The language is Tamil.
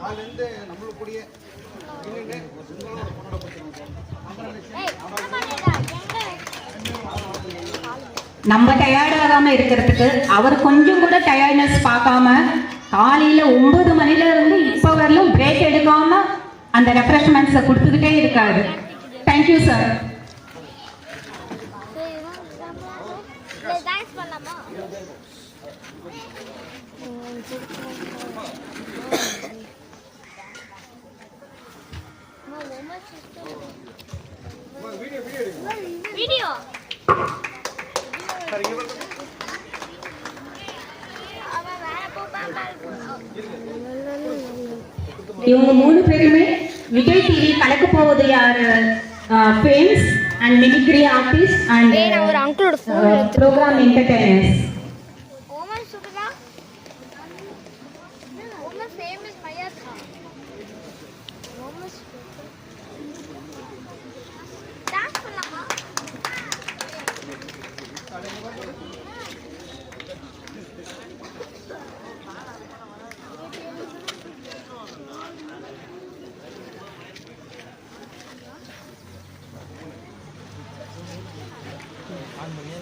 அதுலேருந்து நம்மளுக்குரிய நம்ம டயர்ட் ஆகாம இருக்கிறதுக்கு அவர் கொஞ்சம் கூட டயர்ட்னஸ் பார்க்காம காலையில 9 மணில இருந்து இப்ப வரலும் பிரேக் எடுக்காம அந்த ரெஃப்ரெஷ்மெண்ட்ஸை கொடுத்துக்கிட்டே இருக்காரு. Thank you sir. வீடியோ இவங்க 3 பேருமே விஜய் டிவி கலக்க போவது யார் ஃபேம்ஸ் அண்ட் மிமிக்ரி ஆர்டிஸ்ட் அண்ட் ஒரு அங்கிளோட ப்ரோக்ராம் என்டர்டெய்னர்ஸ். ஆன் பண்ணியா